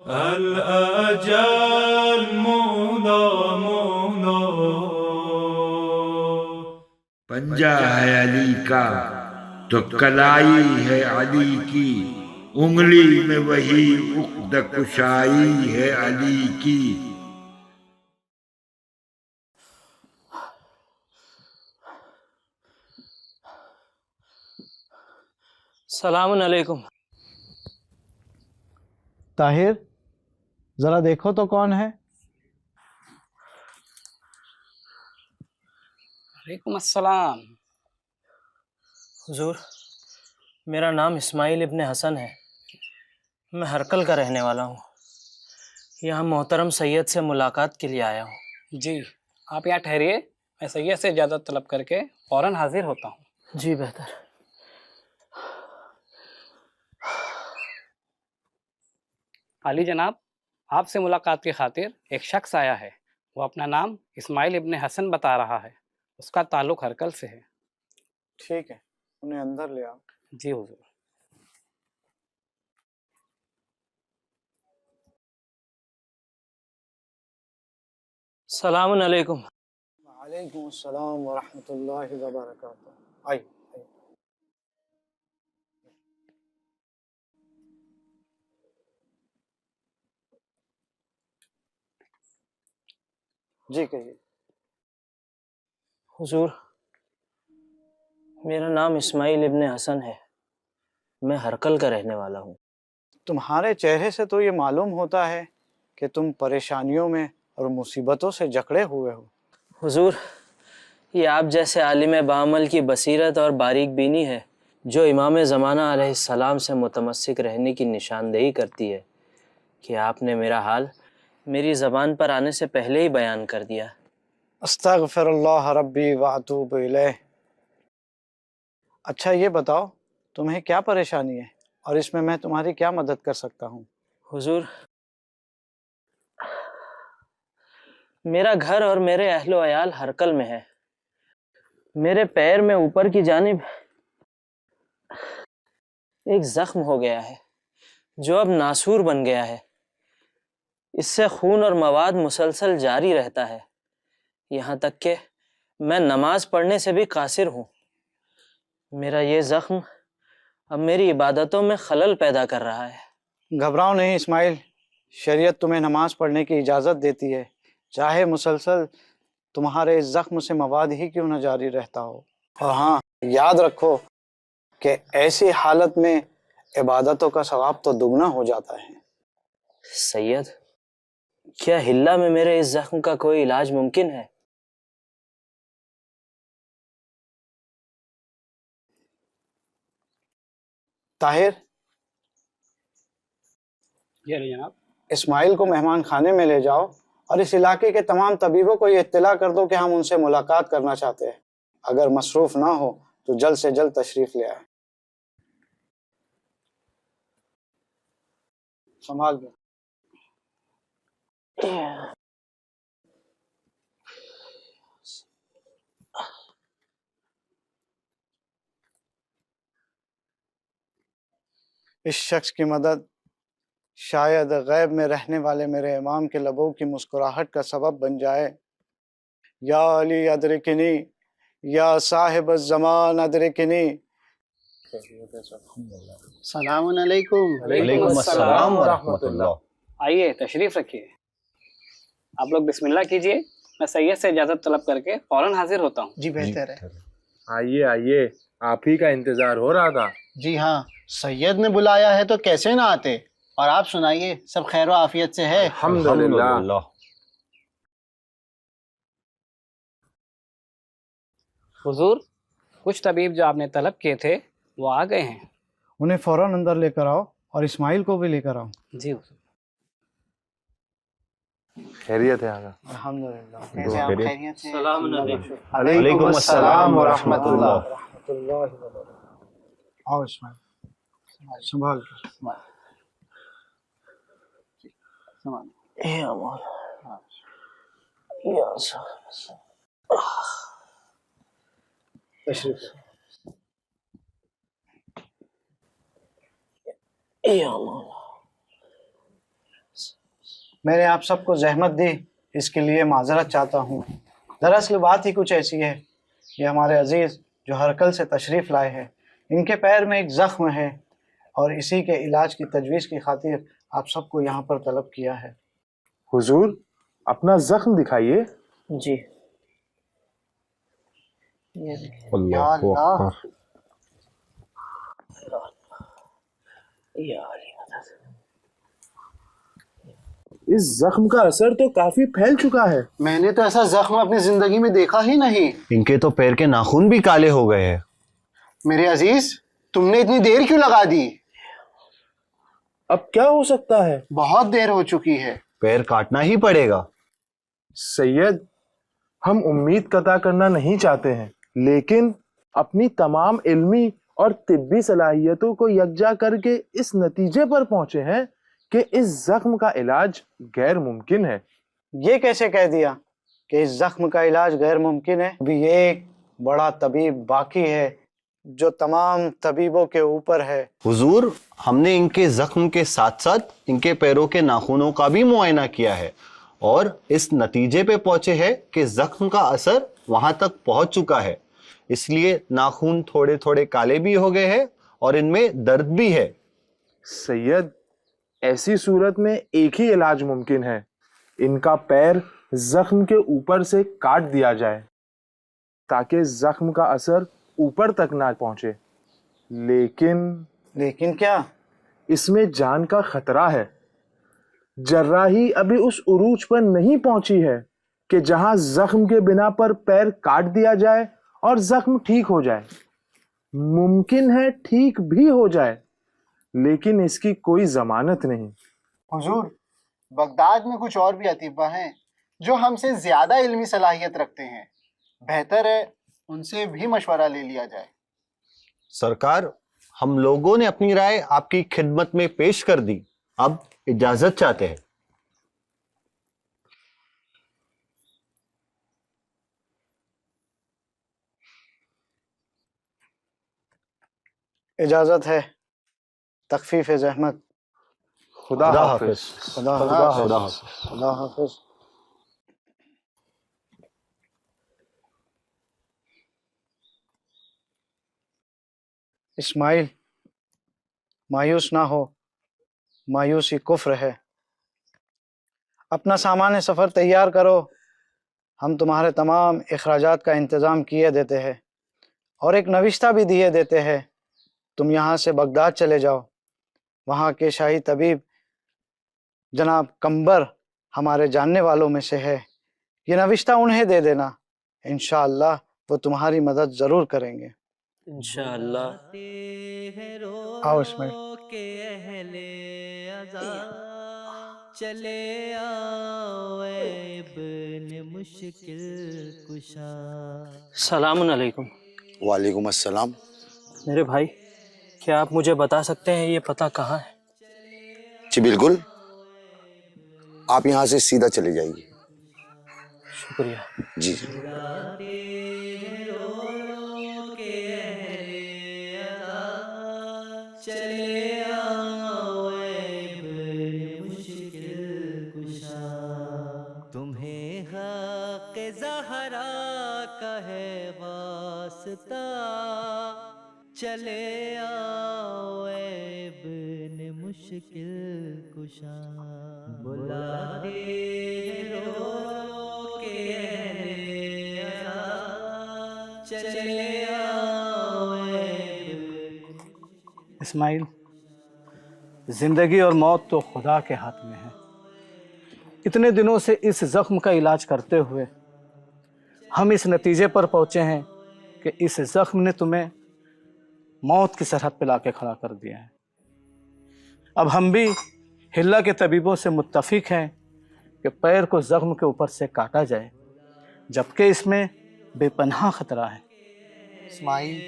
الأجل مولا مولا. پنجہ ہے علی کا تو کلائی ہے علی کی، انگلی میں وہی عقد کشائی ہے علی کی۔ السلام علیکم۔ طاہر ذرا دیکھو تو کون ہے؟ وعلیکم السلام۔ حضور، میرا نام اسماعیل ابن حسن ہے، میں ہرکل کا رہنے والا ہوں، یہاں محترم سید سے ملاقات کے لیے آیا ہوں۔ جی آپ یہاں ٹھہریے، میں سید سے اجازت طلب کر کے فوراً حاضر ہوتا ہوں۔ جی بہتر۔ علی جناب، آپ سے ملاقات کی خاطر ایک شخص آیا ہے، وہ اپنا نام اسماعیل ابن حسن بتا رہا ہے، اس کا تعلق ہرکل سے ہے۔ ٹھیک ہے، انہیں اندر لے آؤ۔ جی حضور۔ السلام علیکم۔ وعلیکم السلام ورحمۃ اللہ وبرکاتہ۔ آئیے آئیے۔ جی کہیے۔ حضور، میرا نام اسماعیل ابن حسن ہے، میں ہرکل کا رہنے والا ہوں۔ تمہارے چہرے سے تو یہ معلوم ہوتا ہے کہ تم پریشانیوں میں اور مصیبتوں سے جکڑے ہوئے ہو۔ حضور، یہ آپ جیسے عالم بعمل کی بصیرت اور باریک بینی ہے جو امام زمانہ علیہ السلام سے متمسک رہنے کی نشاندہی کرتی ہے کہ آپ نے میرا حال میری زبان پر آنے سے پہلے ہی بیان کر دیا۔ استغفر اللہ ربی واتوب الیہ۔ اچھا یہ بتاؤ تمہیں کیا پریشانی ہے اور اس میں تمہاری کیا مدد کر سکتا ہوں؟ حضور، میرا گھر اور میرے اہل و عیال ہرکل میں ہے، میرے پیر میں اوپر کی جانب ایک زخم ہو گیا ہے جو اب ناسور بن گیا ہے، اس سے خون اور مواد مسلسل جاری رہتا ہے، یہاں تک کہ میں نماز پڑھنے سے بھی قاصر ہوں۔ میرا یہ زخم اب میری عبادتوں میں خلل پیدا کر رہا ہے۔ گھبراؤ نہیں اسماعیل، شریعت تمہیں نماز پڑھنے کی اجازت دیتی ہے، چاہے مسلسل تمہارے اس زخم سے مواد ہی کیوں نہ جاری رہتا ہو۔ اور ہاں یاد رکھو کہ ایسی حالت میں عبادتوں کا ثواب تو دگنا ہو جاتا ہے۔ سید، کیا ہلہ میں میرے اس زخم کا کوئی علاج ممکن ہے؟ طاہر، جی علی جناب۔ اسماعیل کو مہمان خانے میں لے جاؤ اور اس علاقے کے تمام طبیبوں کو یہ اطلاع کر دو کہ ہم ان سے ملاقات کرنا چاہتے ہیں، اگر مصروف نہ ہو تو جلد سے جلد تشریف لے آئے۔ سنبھال دو۔ اس شخص کی مدد شاید غیب میں رہنے والے میرے امام کے لبوں کی مسکراہٹ کا سبب بن جائے۔ یا علی ادرکنی، یا صاحب الزمان ادرکنی۔ السلام علیکم۔ وعلیکم السلام ورحمۃ اللہ۔ آئیے تشریف رکھیے، آپ لوگ بسم اللہ کیجئے، میں سید سے اجازت طلب کر کے فوراً حاضر ہوتا ہوں۔ جی بہتر ہے۔ آئیے آئیے، آپ ہی کا انتظار ہو رہا تھا۔ جی ہاں، سید نے بلایا ہے تو کیسے نہ آتے۔ اور آپ سنائیے، سب خیر و عافیت سے ہے؟ الحمدللہ۔ حضور، کچھ طبیب جو آپ نے طلب کیے تھے وہ آ گئے ہیں۔ انہیں فوراً اندر لے کر آؤ اور اسماعیل کو بھی لے کر آؤ۔ جی حضور۔ خیریت ہے آقا؟ الحمدللہ۔ کیسے آپ خیریت سے؟ السلام علیکم۔ علیکم السلام ورحمۃ اللہ۔ آؤ اسماعیل، سنبھال کر۔ یا مولا، یا صاحب۔ تشریف یا مولا، میں نے آپ سب کو زحمت دی، اس کے لیے معذرت چاہتا ہوں۔ دراصل بات ہی کچھ ایسی ہے، یہ ہمارے عزیز جو ہرکل سے تشریف لائے ہیں، ان کے پیر میں ایک زخم ہے اور اسی کے علاج کی تجویز کی خاطر آپ سب کو یہاں پر طلب کیا ہے۔ حضور اپنا زخم دکھائیے۔ جی یا اللہ، اس زخم کا اثر تو کافی پھیل چکا ہے۔ میں نے تو ایسا زخم اپنی زندگی میں دیکھا ہی نہیں۔ ان کے تو پیر کے ناخن بھی کالے ہو گئے ہیں۔ میرے عزیز، تم نے اتنی دیر کیوں لگا دی؟ اب کیا ہو سکتا ہے؟ بہت دیر ہو چکی ہے۔ پیر کاٹنا ہی پڑے گا۔ سید، ہم امید قطع کرنا نہیں چاہتے ہیں، لیکن اپنی تمام علمی اور طبی صلاحیتوں کو یکجا کر کے اس نتیجے پر پہنچے ہیں کہ اس زخم کا علاج غیر ممکن ہے۔ یہ کیسے کہہ دیا کہ اس زخم کا علاج غیر ممکن ہے؟ ابھی ایک بڑا طبیب باقی ہے جو تمام طبیبوں کے اوپر ہے۔ حضور، ہم نے ان کے زخم کے ساتھ ساتھ ان کے پیروں کے ناخنوں کا بھی معائنہ کیا ہے اور اس نتیجے پہ پہنچے ہیں کہ زخم کا اثر وہاں تک پہنچ چکا ہے، اس لیے ناخن تھوڑے تھوڑے کالے بھی ہو گئے ہیں اور ان میں درد بھی ہے۔ سید، ایسی صورت میں ایک ہی علاج ممکن ہے، ان کا پیر زخم کے اوپر سے کاٹ دیا جائے تاکہ زخم کا اثر اوپر تک نہ پہنچے۔ لیکن کیا؟ اس میں جان کا خطرہ ہے۔ جراحی ابھی اس عروج پر نہیں پہنچی ہے کہ جہاں زخم کے بنا پر پیر کاٹ دیا جائے اور زخم ٹھیک ہو جائے۔ ممکن ہے ٹھیک بھی ہو جائے، لیکن اس کی کوئی ضمانت نہیں۔ حضور، بغداد میں کچھ اور بھی اطباء ہیں جو ہم سے زیادہ علمی صلاحیت رکھتے ہیں، بہتر ہے ان سے بھی مشورہ لے لیا جائے۔ سرکار، ہم لوگوں نے اپنی رائے آپ کی خدمت میں پیش کر دی، اب اجازت چاہتے ہیں۔ اجازت ہے، تخفیف زحمت۔ خدا حافظ۔ خدا خدا حافظ۔ حافظ۔ خدا حافظ۔ اسماعیل، مایوس نہ ہو، مایوسی کفر ہے۔ اپنا سامان سفر تیار کرو، ہم تمہارے تمام اخراجات کا انتظام کیے دیتے ہیں اور ایک نوشتہ بھی دیے دیتے ہیں۔ تم یہاں سے بغداد چلے جاؤ، وہاں کے شاہی طبیب جناب کمبر ہمارے جاننے والوں میں سے ہے، یہ نوشتہ انہیں دے دینا، انشاءاللہ وہ تمہاری مدد ضرور کریں گے۔ انشاءاللہ۔ آؤ اسماعیل۔ چلے آؤ اے ابن مشکل کشا۔ السلام علیکم۔ وعلیکم السلام۔ میرے بھائی، کیا آپ مجھے بتا سکتے ہیں یہ پتہ کہاں ہے؟ جی بالکل، آپ یہاں سے سیدھا چلے جائیے۔ شکریہ۔ جی چلے آؤ اے ابن مشکل کشا، تمہیں حق زہرا کا ہے واسطہ، چلے آؤ اے ابن مشکل کشا، بلاتے ہیں رو کے اہل عزا، چلے آؤ اے اسماعیل، زندگی اور موت تو خدا کے ہاتھ میں ہے۔ اتنے دنوں سے اس زخم کا علاج کرتے ہوئے ہم اس نتیجے پر پہنچے ہیں کہ اس زخم نے تمہیں موت کی سرحد پہ لا کے کھڑا کر دیا ہے۔ اب ہم بھی ہلہ کے طبیبوں سے متفق ہیں کہ پیر کو زخم کے اوپر سے کاٹا جائے، جبکہ اس میں بے پناہ خطرہ ہے۔ اسماعیل،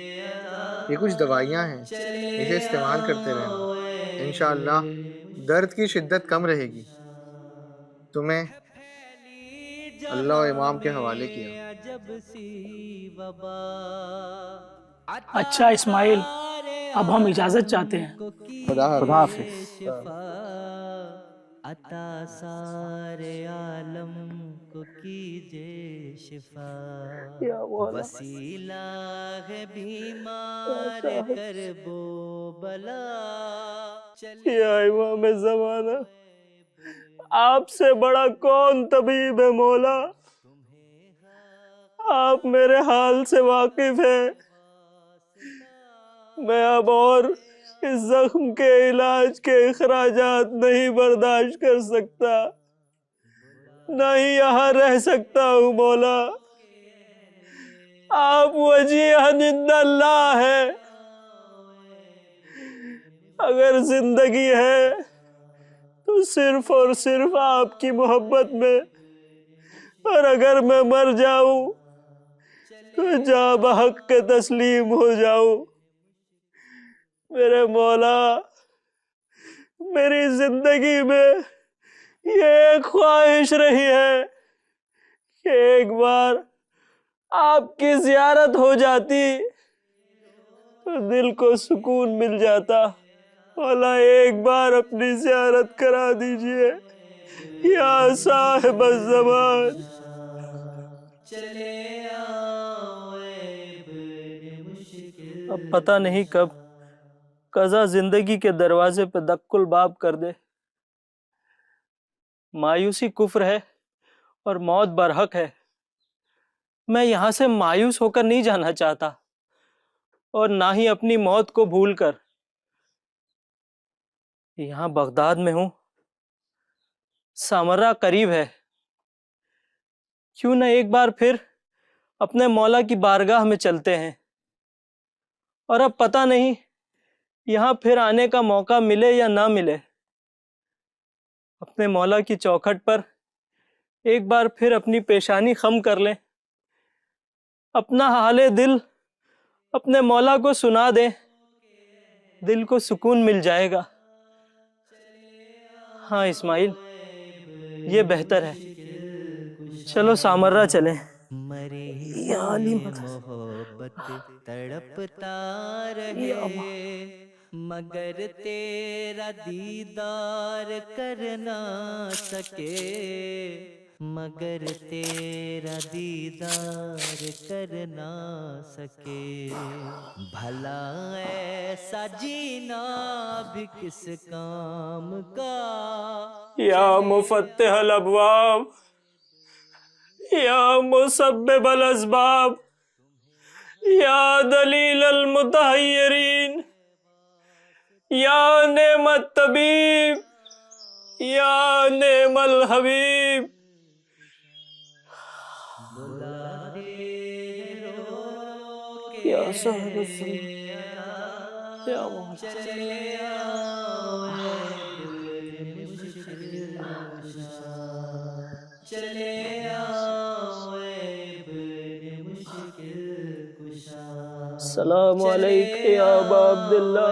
یہ کچھ دوائیاں ہیں، اسے استعمال کرتے رہنا، انشاءاللہ درد کی شدت کم رہے گی۔ تمہیں اللہ و امام کے حوالے کیا۔ اچھا اسماعیل، اب ہم اجازت چاہتے ہیں۔ خدا خدا حافظ۔ عطا سارے عالم کو کیجے شفا، وسیلہ ہے بیمار کرب و بلا، یا امام زمانہ، آپ سے بڑا کون طبیب ہے مولا؟ آپ میرے حال سے واقف ہیں، میں اب اور اس زخم کے علاج کے اخراجات نہیں برداشت کر سکتا، نہ ہی یہاں رہ سکتا ہوں مولا۔ آپ وجیہ عند اللہ ہے، اگر زندگی ہے تو صرف اور صرف آپ کی محبت میں، اور اگر میں مر جاؤں تو جاں بحق کے تسلیم ہو جاؤں۔ میرے مولا، میری زندگی میں یہ ایک خواہش رہی ہے کہ ایک بار آپ کی زیارت ہو جاتی تو دل کو سکون مل جاتا۔ مولا ایک بار اپنی زیارت کرا دیجئے یا صاحب الزمان۔ اب پتہ نہیں کب قضا زندگی کے دروازے پہ دق الباب کر دے۔ مایوسی کفر ہے اور موت برحق ہے۔ میں یہاں سے مایوس ہو کر نہیں جانا چاہتا، اور نہ ہی اپنی موت کو بھول کر۔ یہاں بغداد میں ہوں، سامرہ قریب ہے، کیوں نہ ایک بار پھر اپنے مولا کی بارگاہ میں چلتے ہیں، اور اب پتہ نہیں یہاں پھر آنے کا موقع ملے یا نہ ملے۔ اپنے مولا کی چوکھٹ پر ایک بار پھر اپنی پیشانی خم کر لیں، اپنا حال دل اپنے مولا کو سنا دیں، دل کو سکون مل جائے گا۔ ہاں اسماعیل، یہ بہتر ہے، چلو سامرہ چلیں۔ مری محبت تڑپتا رہے، مگر تیرا دیدار کر نہ سکے، مگر تیرا دیدار کر نہ سکے، بھلا ایسا جینا بھی کس کام کا، یا مفتح الابواب، یا مسبب الاسباب، یا دلیل المتحیرین، یا نعم الطبیب، یا نعم الحبیب۔ یا صاحب الزمان، یا السلام علیکم یا ابا عبداللہ۔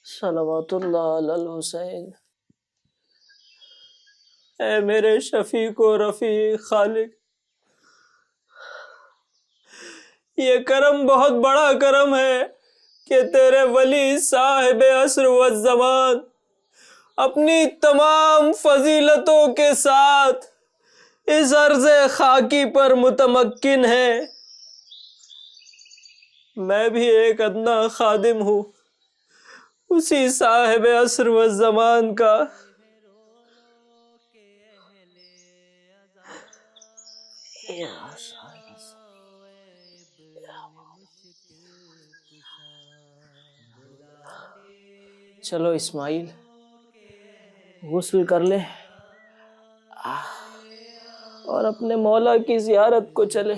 صلوات اللہ علی الحسین۔ اے میرے شفیق و رفیق خالق، یہ کرم بہت بڑا کرم ہے کہ تیرے ولی صاحب عصر و زمان اپنی تمام فضیلتوں کے ساتھ اس عرض خاکی پر متمکن ہے۔ میں بھی ایک ادنا خادم ہوں اسی صاحب عصر و زمان کا۔ چلو اسماعیل، غسل کر لے اور اپنے مولا کی زیارت کو چلے۔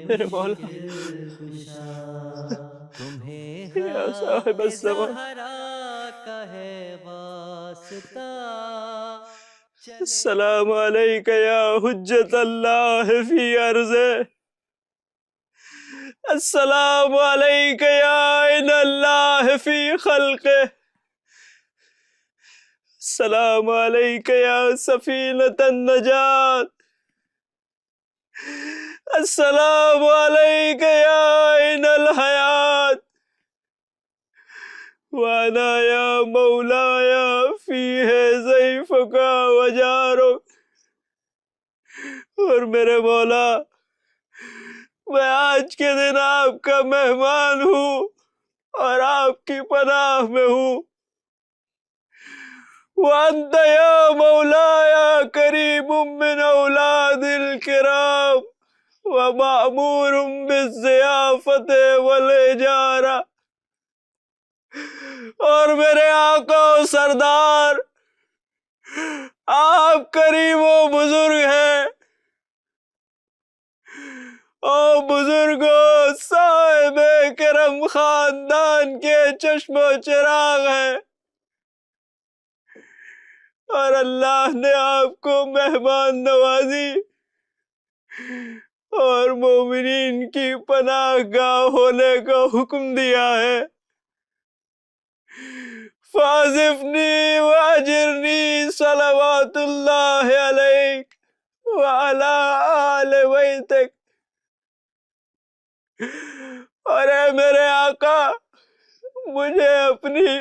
میرے مولا، یا صاحب الزمان، السلام علیک یا حجت اللہ فی ارضہ، السلام علیک یا عین اللہ في خلقه السلام عليك يا سفينة النجاة السلام عليك يا عين الحياة وأنا يا مولاي فيه ضيفك وجارك. اور میرے مولا میں آج کے دن آپ کا مہمان ہوں اور آپ کی پناہ میں ہوں. وأنت يا مولاي قريب من أولاد الكرام ومأمور بالضيافة والإجارة. اور میرے آقا و سردار آپ قریب و بزرگ ہیں. او بزرگوں صاحب کرم خاندان کے چشم و چراغ ہیں اور اللہ نے آپ کو مہمان نوازی اور مومنین کی پناہ گاہ ہونے کا حکم دیا ہے. فاضفنی واجرنی صلوات اللہ علیک وعلی آل بیتک. اور اے میرے آقا مجھے اپنی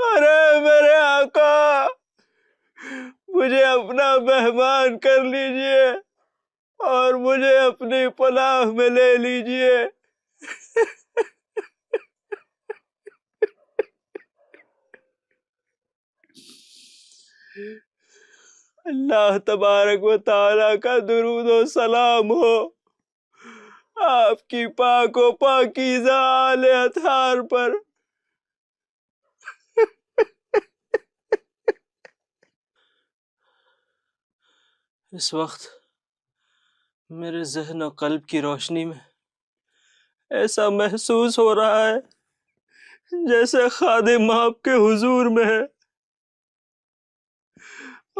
ارے میرے آقا مجھے اپنا مہمان کر لیجئے اور مجھے اپنی پناہ میں لے لیجئے. اللہ تبارک و تعالیٰ کا درود و سلام ہو آپ کی پاک و پاکیزہ آل اطہار پر. اس وقت میرے ذہن و قلب کی روشنی میں ایسا محسوس ہو رہا ہے جیسے خادم آپ کے حضور میں ہے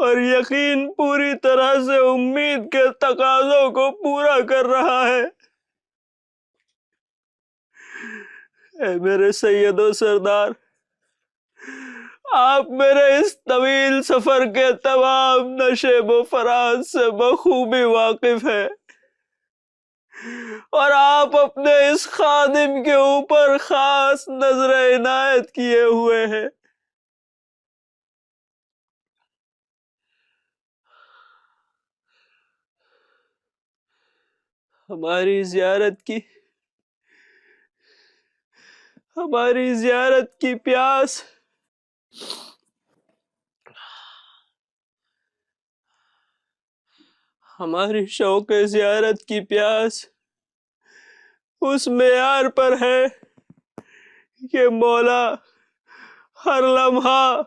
اور یقین پوری طرح سے امید کے تقاضوں کو پورا کر رہا ہے. اے میرے سید و سردار آپ میرے اس طویل سفر کے تمام نشیب و فراز سے بخوبی واقف ہیں اور آپ اپنے اس خادم کے اوپر خاص نظر عنایت کیے ہوئے ہیں. ہماری زیارت کی پیاس ہماری شوق زیارت کی پیاس اس معیار پر ہے کہ مولا ہر لمحہ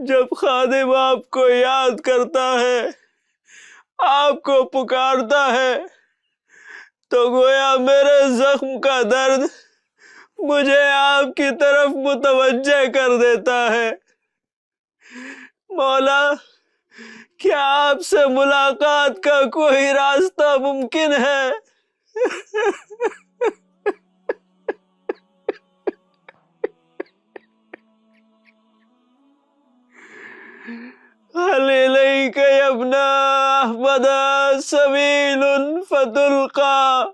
جب خادم آپ کو یاد کرتا ہے آپ کو پکارتا ہے تو گویا میرے زخم کا درد مجھے آپ کی طرف متوجہ کر دیتا ہے. مولا کیا آپ سے ملاقات کا کوئی راستہ ممکن ہے؟ هل إليك يا ابن أحمد سبيل فتلقى.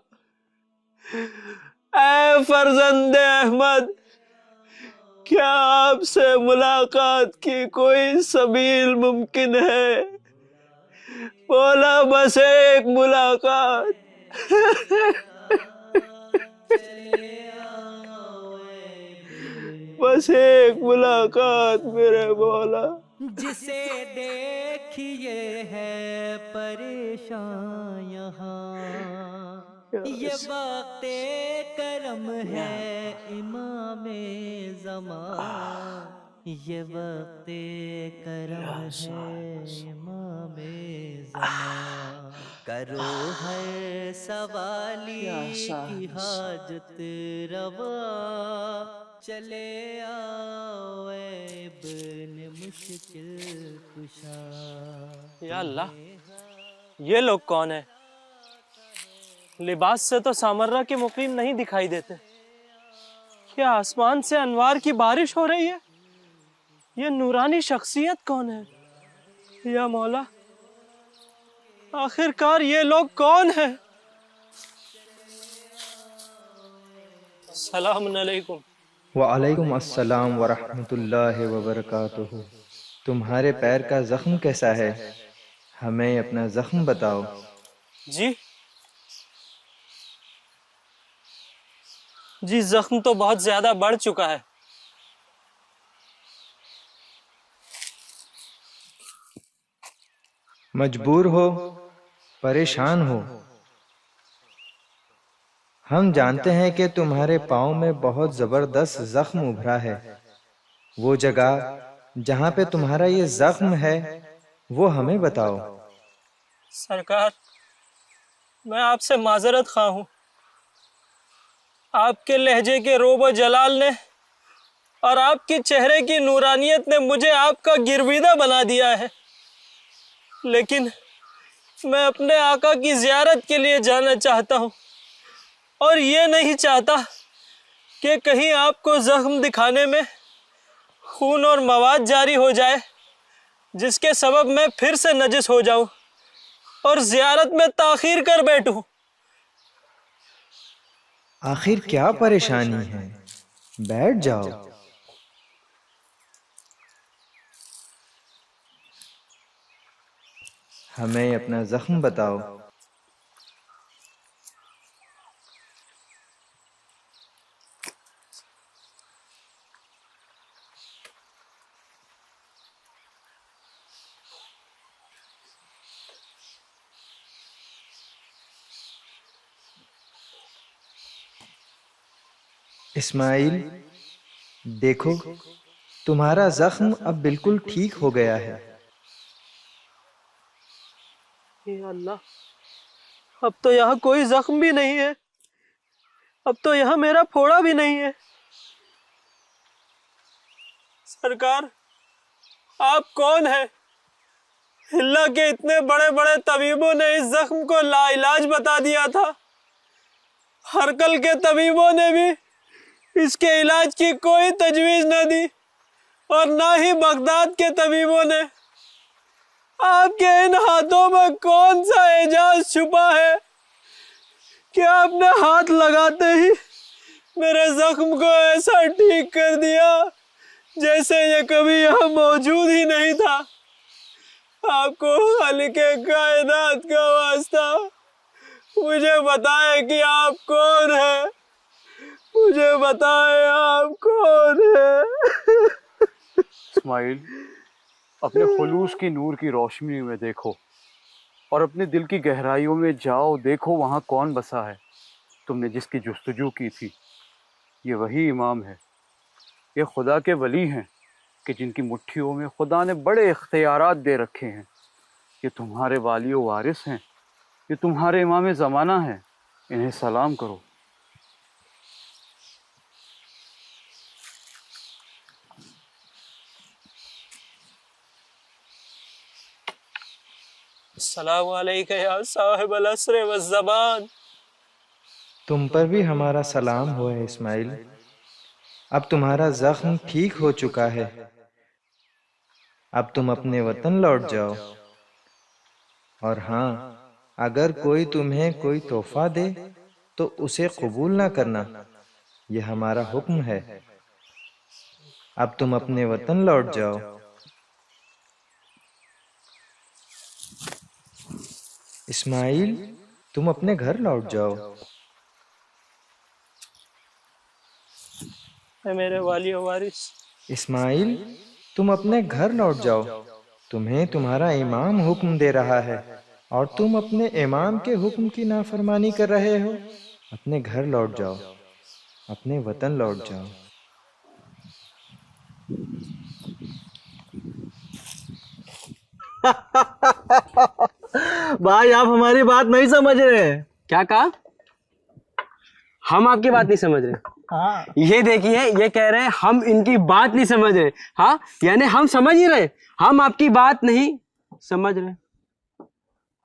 اے فرزند احمد کیا آپ سے ملاقات کی کوئی سبیل ممکن ہے؟ بولا بس ایک ملاقات. بس ایک ملاقات میرے مولا. جسے دیکھیے ہے پریشان یہاں یہ وقت کرم ہے امام زمان. یہ وقت کرم ہے امام زمان. کرو ہر سوالی کی حاجت روا چلے آؤ اے ابن مشکل کشا. یا اللہ یہ لوگ کون ہیں؟ لباس سے تو سامرہ کے مقیم نہیں دکھائی دیتے. کیا آسمان سے انوار کی بارش ہو رہی ہے؟ یہ نورانی شخصیت کون ہے؟ یا مولا، آخر کار یہ لوگ کون ہیں؟ السلام علیکم. وعلیکم السلام ورحمۃ اللہ وبرکاتہ. تمہارے پیر کا زخم کیسا ہے؟ ہمیں اپنا زخم بتاؤ. جی زخم تو بہت زیادہ بڑھ چکا ہے. مجبور ہو، پریشان ہو. ہم جانتے ہیں کہ تمہارے پاؤں میں بہت زبردست زخم ابھرا ہے. وہ جگہ جہاں پہ تمہارا یہ زخم ہے وہ ہمیں بتاؤ. سرکار، میں آپ سے معذرت خواہ ہوں. آپ کے لہجے کے روب و جلال نے اور آپ کے چہرے کی نورانیت نے مجھے آپ کا گرویدہ بنا دیا ہے. لیکن میں اپنے آقا کی زیارت کے لیے جانا چاہتا ہوں، اور یہ نہیں چاہتا کہ کہیں آپ کو زخم دکھانے میں خون اور مواد جاری ہو جائے، جس کے سبب میں پھر سے نجس ہو جاؤں اور زیارت میں تاخیر کر بیٹھوں. آخر کیا پریشانی ہے؟ بیٹھ جاؤ. ہمیں اپنا زخم بتاؤ. اسماعیل، دیکھو تمہارا زخم اب بالکل ٹھیک ہو گیا ہے. یا اللہ، اب تو یہاں کوئی زخم بھی نہیں ہے. اب تو یہاں میرا پھوڑا بھی نہیں ہے. سرکار، آپ کون ہیں؟ اللہ کے اتنے بڑے بڑے طبیبوں نے اس زخم کو لا علاج بتا دیا تھا. ہرکل کے طبیبوں نے بھی اس کے علاج کی کوئی تجویز نہ دی، اور نہ ہی بغداد کے طبیبوں نے. آپ کے ان ہاتھوں میں کون سا اعجاز چھپا ہے کہ آپ نے ہاتھ لگاتے ہی میرے زخم کو ایسا ٹھیک کر دیا جیسے یہ کبھی یہاں موجود ہی نہیں تھا. آپ کو خالق کائنات کا واسطہ، مجھے بتائے کہ آپ کون ہیں. مجھے بتائے آپ کون ہیں. اسماعیل، اپنے خلوص کی نور کی روشنی میں دیکھو، اور اپنے دل کی گہرائیوں میں جاؤ. دیکھو وہاں کون بسا ہے. تم نے جس کی جستجو کی تھی، یہ وہی امام ہے. یہ خدا کے ولی ہیں کہ جن کی مٹھیوں میں خدا نے بڑے اختیارات دے رکھے ہیں. یہ تمہارے والی و وارث ہیں. یہ تمہارے امام زمانہ ہیں. انہیں سلام کرو. السلام علیکم یا صاحب العصر والزمان. تم پر بھی ہمارا سلام ہوا ہے اسماعیل. اب تمہارا زخم ٹھیک ہو چکا ہے. اب تم اپنے وطن لوٹ جاؤ. اور ہاں، اگر کوئی تمہیں کوئی تحفہ دے تو اسے قبول نہ کرنا. یہ ہمارا حکم ہے. اب تم اپنے وطن لوٹ جاؤ. اسماعیل، تم اپنے گھر لوٹ جاؤ. اے میرے والی و وارث. اسماعیل، تم اپنے گھر لوٹ جاؤ. تمہیں تمہارا امام حکم دے رہا ہے اور تم اپنے امام کے حکم کی نافرمانی کر رہے ہو. اپنے گھر لوٹ جاؤ. اپنے وطن لوٹ جاؤ. بھائی، آپ ہماری بات نہیں سمجھ رہے. کیا کہا؟ ہم آپ کی بات نہیں سمجھ رہے. یہ دیکھیے، یہ کہہ رہے ہیں ہم ان کی بات نہیں سمجھ رہے. ہاں، یعنی ہم سمجھ ہی رہے، ہم آپ کی بات نہیں سمجھ رہے.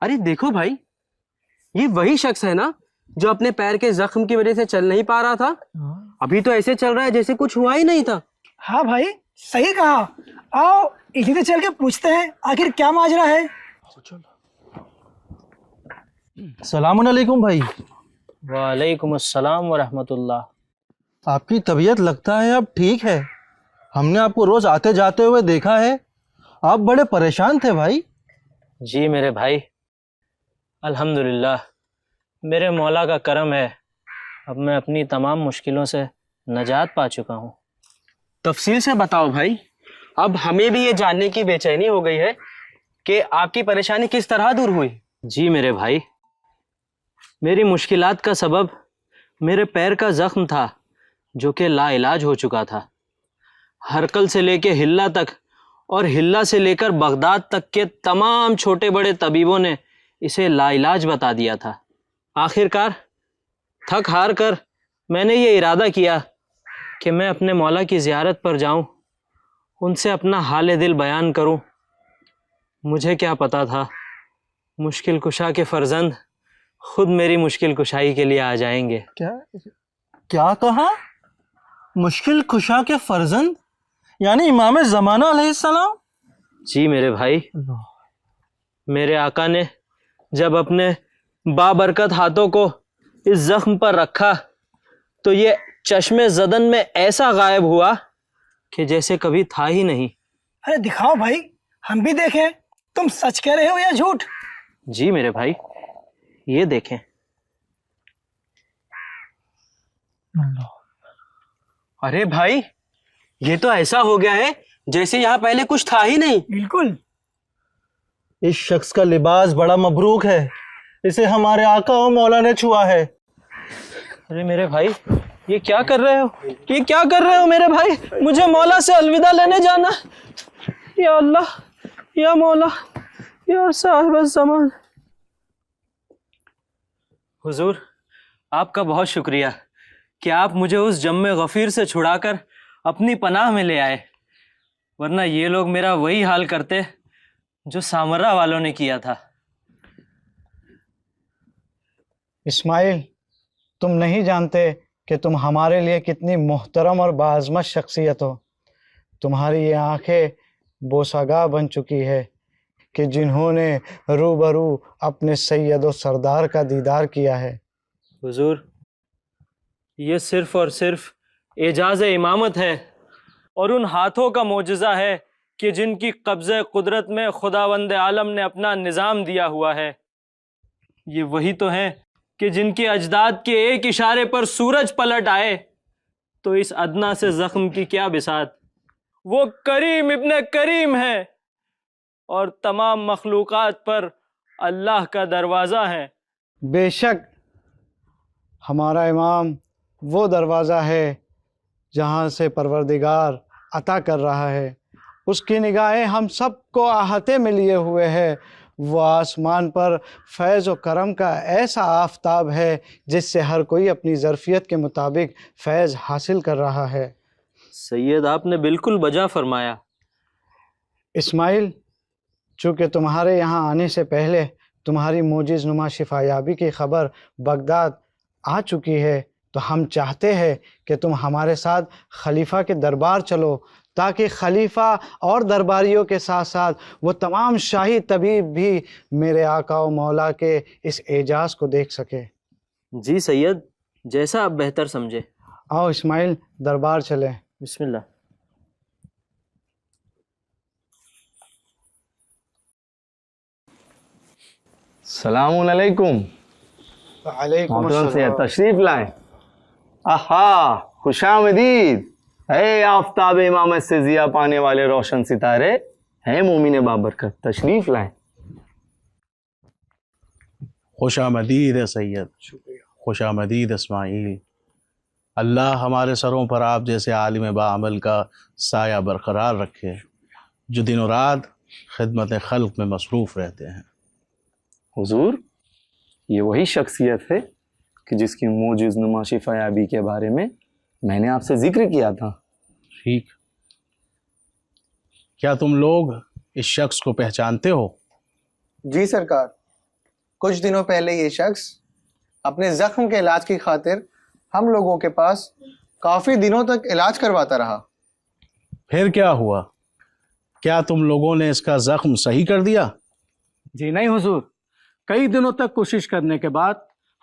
ارے دیکھو بھائی، یہ وہی شخص ہے نا جو اپنے پیر کے زخم کی وجہ سے چل نہیں پا رہا تھا، ابھی تو ایسے چل رہا ہے جیسے کچھ ہوا ہی نہیں تھا۔ ہاں بھائی صحیح کہا، آؤ اسی سے چل کے پوچھتے ہیں آخر کیا ماجرا ہے۔ السلام علیکم بھائی۔ وعلیکم السلام ورحمۃ اللہ۔ آپ کی طبیعت لگتا ہے اب ٹھیک ہے، ہم نے آپ کو روز آتے جاتے ہوئے دیکھا ہے، آپ بڑے پریشان تھے بھائی۔ جی میرے بھائی، الحمدللہ میرے مولا کا کرم ہے، اب میں اپنی تمام مشکلوں سے نجات پا چکا ہوں۔ تفصیل سے بتاؤ بھائی، اب ہمیں بھی یہ جاننے کی بے چینی ہو گئی ہے کہ آپ کی پریشانی کس طرح دور ہوئی۔ جی میرے بھائی، میری مشکلات کا سبب میرے پیر کا زخم تھا جو کہ لا علاج ہو چکا تھا۔ ہرکل سے لے کے ہلا تک اور ہلا سے لے کر بغداد تک کے تمام چھوٹے بڑے طبیبوں نے اسے لا علاج بتا دیا تھا۔ آخر کار تھک ہار کر میں نے یہ ارادہ کیا کہ میں اپنے مولا کی زیارت پر جاؤں، ان سے اپنا حال دل بیان کروں۔ مجھے کیا پتا تھا مشکل کشا کے فرزند خود میری مشکل کشائی کے لیے آ جائیں گے۔ کیا کہا؟ مشکل کشا کے فرزند یعنی امام زمانہ علیہ السلام؟ جی میرے بھائی، میرے آقا نے جب اپنے بابرکت ہاتھوں کو اس زخم پر رکھا تو یہ چشم زدن میں ایسا غائب ہوا کہ جیسے کبھی تھا ہی نہیں۔ ارے دکھاؤ بھائی، ہم بھی دیکھیں تم سچ کہہ رہے ہو یا جھوٹ۔ جی میرے بھائی، یہ دیکھیں۔ ارے بھائی، یہ تو ایسا ہو گیا ہے جیسے یہاں پہلے کچھ تھا ہی نہیں۔ بالکل، اس شخص کا لباس بڑا مبروک ہے، اسے ہمارے آقا و مولا نے چھوا ہے۔ ارے میرے بھائی، یہ کیا کر رہے ہو؟ یہ کیا کر رہے ہو میرے بھائی؟ مجھے مولا سے الوداع لینے جانا۔ یا اللہ، یا مولا، یا صاحب الزمان۔ حضور، آپ کا بہت شکریہ کہ آپ مجھے اس جم غفیر سے چھڑا کر اپنی پناہ میں لے آئے، ورنہ یہ لوگ میرا وہی حال کرتے جو سامرا والوں نے کیا تھا۔ اسماعیل، تم نہیں جانتے کہ تم ہمارے لیے کتنی محترم اور باعظمت شخصیت ہو۔ تمہاری یہ آنکھیں بوسگاہ بن چکی ہے کہ جنہوں نے روبرو اپنے سید و سردار کا دیدار کیا ہے۔ حضور، یہ صرف اور صرف اعجاز امامت ہے اور ان ہاتھوں کا معجزہ ہے کہ جن کی قبضہ قدرت میں خداوند عالم نے اپنا نظام دیا ہوا ہے۔ یہ وہی تو ہیں کہ جن کے اجداد کے ایک اشارے پر سورج پلٹ آئے تو اس ادنا سے زخم کی کیا بساط۔ وہ کریم ابن کریم ہے اور تمام مخلوقات پر اللہ کا دروازہ ہے۔ بے شک ہمارا امام وہ دروازہ ہے جہاں سے پروردگار عطا کر رہا ہے، اس کی نگاہیں ہم سب کو احاطے میں لیے ہوئے ہے۔ وہ آسمان پر فیض و کرم کا ایسا آفتاب ہے جس سے ہر کوئی اپنی ظرفیت کے مطابق فیض حاصل کر رہا ہے۔ سید، آپ نے بالکل بجا فرمایا۔ اسماعیل، چونکہ تمہارے یہاں آنے سے پہلے تمہاری معجز نما شفا یابی کی خبر بغداد آ چکی ہے، تو ہم چاہتے ہیں کہ تم ہمارے ساتھ خلیفہ کے دربار چلو تاکہ خلیفہ اور درباریوں کے ساتھ ساتھ وہ تمام شاہی طبیب بھی میرے آقا و مولا کے اس اعجاز کو دیکھ سکے۔ جی سید، جیسا آپ بہتر سمجھے۔ آؤ اسماعیل، دربار چلیں۔ بسم اللہ۔ السلام علیکم۔ وعلیکم محترم السلام۔ سید تشریف لائیں۔ آہا، خوش آمدید۔ اے آفتاب امامت سے ضیاء پانے والے روشن ستارے، ہے مومن بابرکت، تشریف لائیں۔ خوش آمدید ہے سید، خوش آمدید اسماعیل۔ اللہ ہمارے سروں پر آپ جیسے عالم باعمل کا سایہ برقرار رکھے جو دن و رات خدمت خلق میں مصروف رہتے ہیں۔ حضور، یہ وہی شخصیت ہے کہ جس کی موجز نما شفا یابی کے بارے میں نے آپ سے ذکر کیا تھا۔ ٹھیک، کیا تم لوگ اس شخص کو پہچانتے ہو؟ جی سرکار، کچھ دنوں پہلے یہ شخص اپنے زخم کے علاج کی خاطر ہم لوگوں کے پاس کافی دنوں تک علاج کرواتا رہا۔ پھر کیا ہوا؟ کیا تم لوگوں نے اس کا زخم صحیح کر دیا؟ جی نہیں حضور، کئی دنوں تک کوشش کرنے کے بعد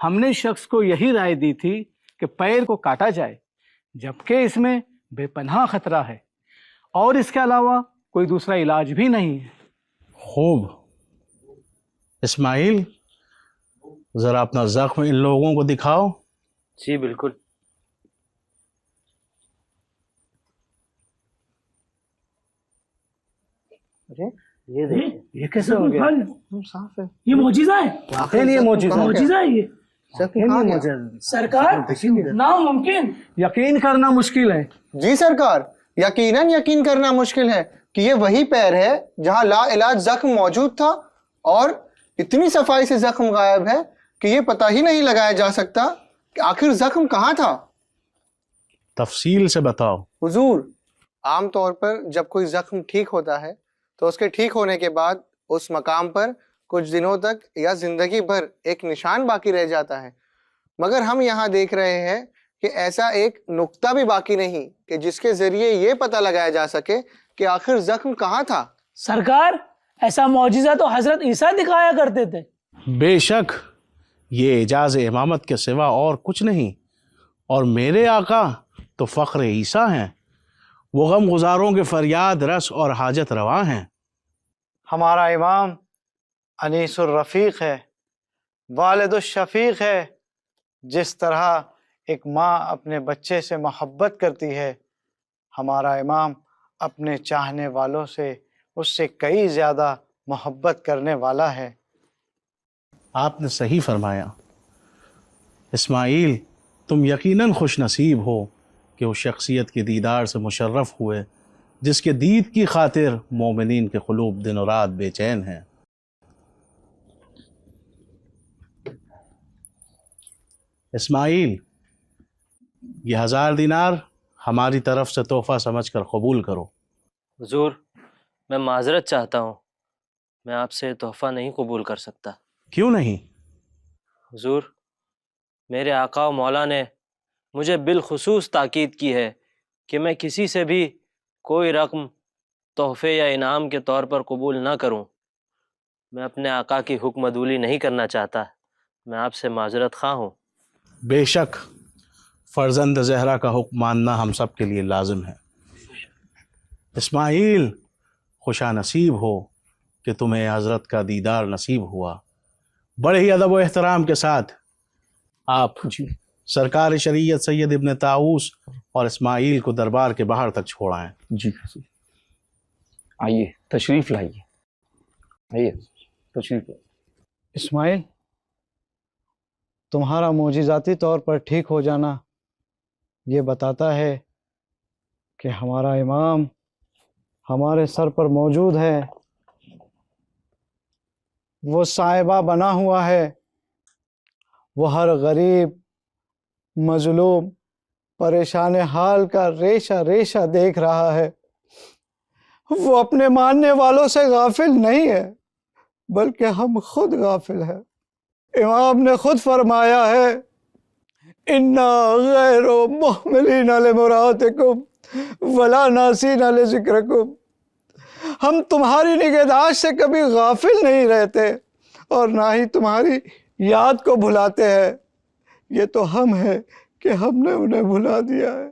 ہم نے شخص کو یہی رائے دی تھی کہ پیر کو کاٹا جائے، جبکہ اس میں بے پناہ خطرہ ہے اور اس کے علاوہ کوئی دوسرا علاج بھی نہیں ہے۔ خوب، اسماعیل ذرا اپنا زخم ان لوگوں کو دکھاؤ۔ جی بالکل۔ یہ دیکھیں، یہ کیسے ہو گیا؟ صاف ہے، یہ معجزہ ہے، واقعی یہ معجزہ ہے یہ سرکار، ناممکن، یقین کرنا مشکل ہے۔ جی سرکار، یقیناً یقین کرنا مشکل ہے کہ یہ وہی پیر ہے جہاں لا علاج زخم موجود تھا، اور اتنی صفائی سے زخم غائب ہے کہ یہ پتہ ہی نہیں لگایا جا سکتا کہ آخر زخم کہاں تھا۔ تفصیل سے بتاؤ۔ حضور، عام طور پر جب کوئی زخم ٹھیک ہوتا ہے تو اس کے ٹھیک ہونے کے بعد اس مقام پر کچھ دنوں تک یا زندگی بھر ایک نشان باقی رہ جاتا ہے، مگر ہم یہاں دیکھ رہے ہیں کہ ایسا ایک نقطہ بھی باقی نہیں کہ جس کے ذریعے یہ پتہ لگایا جا سکے کہ آخر زخم کہاں تھا۔ سرکار، ایسا معجزہ تو حضرت عیسیٰ دکھایا کرتے تھے۔ بے شک یہ اعجاز امامت کے سوا اور کچھ نہیں، اور میرے آقا تو فخر عیسیٰ ہیں، وہ غم گزاروں کے فریاد رس اور حاجت رواں ہیں۔ ہمارا امام انیس الرفیق ہے، والد الشفیق ہے۔ جس طرح ایک ماں اپنے بچے سے محبت کرتی ہے، ہمارا امام اپنے چاہنے والوں سے اس سے کئی زیادہ محبت کرنے والا ہے۔ آپ نے صحیح فرمایا۔ اسماعیل، تم یقیناً خوش نصیب ہو کہ اس شخصیت کے دیدار سے مشرف ہوئے جس کے دید کی خاطر مومنین کے قلوب دن و رات بے چین ہیں۔ اسماعیل، یہ 1000 دینار ہماری طرف سے تحفہ سمجھ کر قبول کرو۔ حضور، میں معذرت چاہتا ہوں، میں آپ سے تحفہ نہیں قبول کر سکتا۔ کیوں نہیں؟ حضور، میرے آقا و مولا نے مجھے بالخصوص تاکید کی ہے کہ میں کسی سے بھی کوئی رقم تحفے یا انعام کے طور پر قبول نہ کروں۔ میں اپنے آقا کی حکم عدولی نہیں کرنا چاہتا، میں آپ سے معذرت خواہ ہوں۔ بے شک فرزند زہرا کا حکم ماننا ہم سب کے لیے لازم ہے۔ اسماعیل، خوشا نصیب ہو کہ تمہیں حضرت کا دیدار نصیب ہوا۔ بڑے ہی ادب و احترام کے ساتھ آپ سرکار شریعت سید ابن طاووس اور اسماعیل کو دربار کے باہر تک چھوڑائیں۔ جی آئیے، تشریف لائیے، آئیے تشریف لائیے۔ اسماعیل، تمہارا معجزاتی طور پر ٹھیک ہو جانا یہ بتاتا ہے کہ ہمارا امام ہمارے سر پر موجود ہے، وہ صاحبہ بنا ہوا ہے، وہ ہر غریب، مظلوم، پریشان حال کا ریشہ ریشہ دیکھ رہا ہے۔ وہ اپنے ماننے والوں سے غافل نہیں ہے، بلکہ ہم خود غافل ہیں۔ امام نے خود فرمایا ہے، اِنَّا غَيْرُ مُحْمِلِينَ لِمُرَاتِكُمْ وَلَا نَاسِينَ لِذِكْرِكُمْ۔ ہم تمہاری نگہداشت سے کبھی غافل نہیں رہتے اور نہ ہی تمہاری یاد کو بھلاتے ہیں۔ یہ تو ہم ہیں کہ ہم نے انہیں بھلا دیا ہے،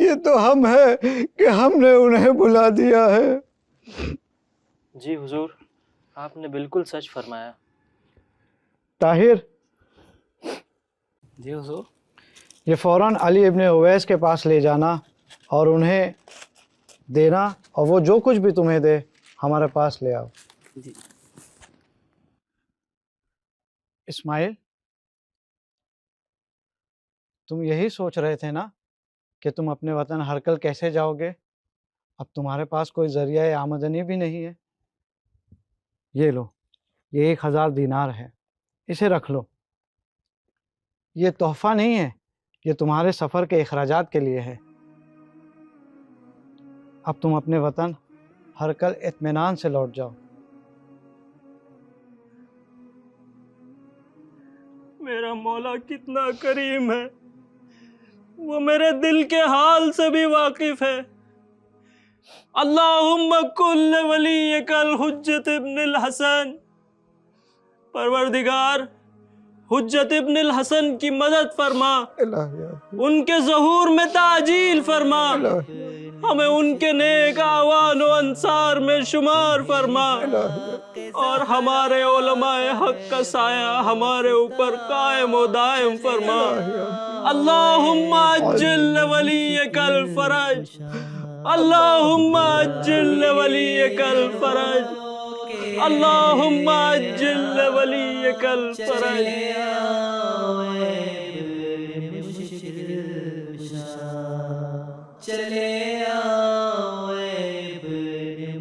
یہ تو ہم ہیں کہ ہم نے انہیں بھلا دیا ہے۔ جی حضور، آپ نے بالکل سچ فرمایا۔ طاہر، جی حضور، یہ فوراً علی ابن اویس کے پاس لے جانا اور انہیں دینا، اور وہ جو کچھ بھی تمہیں دے ہمارے پاس لے آؤ۔ جی۔ اسماعیل، تم یہی سوچ رہے تھے نا کہ تم اپنے وطن ہرکل کیسے جاؤ گے؟ اب تمہارے پاس کوئی ذریعہ آمدنی بھی نہیں ہے۔ یہ لو، یہ 1000 دینار ہے، اسے رکھ لو۔ یہ تحفہ نہیں ہے، یہ تمہارے سفر کے اخراجات کے لیے ہے۔ اب تم اپنے وطن ہرکل اطمینان سے لوٹ جاؤ۔ میرا مولا کتنا کریم ہے، وہ میرے دل کے حال سے بھی واقف ہے۔ اللہم کل ولیک الحجت ابن الحسن، پروردگار حجت ابن الحسن کی مدد فرما، ان کے ظہور میں تعجیل فرما، ہمیں ان کے نیک اعوان و انصار میں شمار فرما، اور ہمارے علماء حق کا سایہ ہمارے اوپر قائم و دائم فرما۔ اللہم عجل ولیک الفرج، اللہم عجل ولیک الفرج، اللہم عجل ولیک الفرج۔ چلے آؤ ابن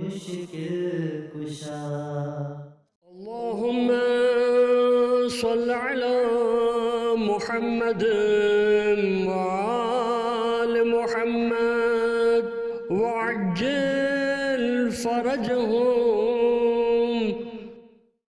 مشکل کشا۔ اللہم صل علی محمد وآل محمد وعجل فرجهم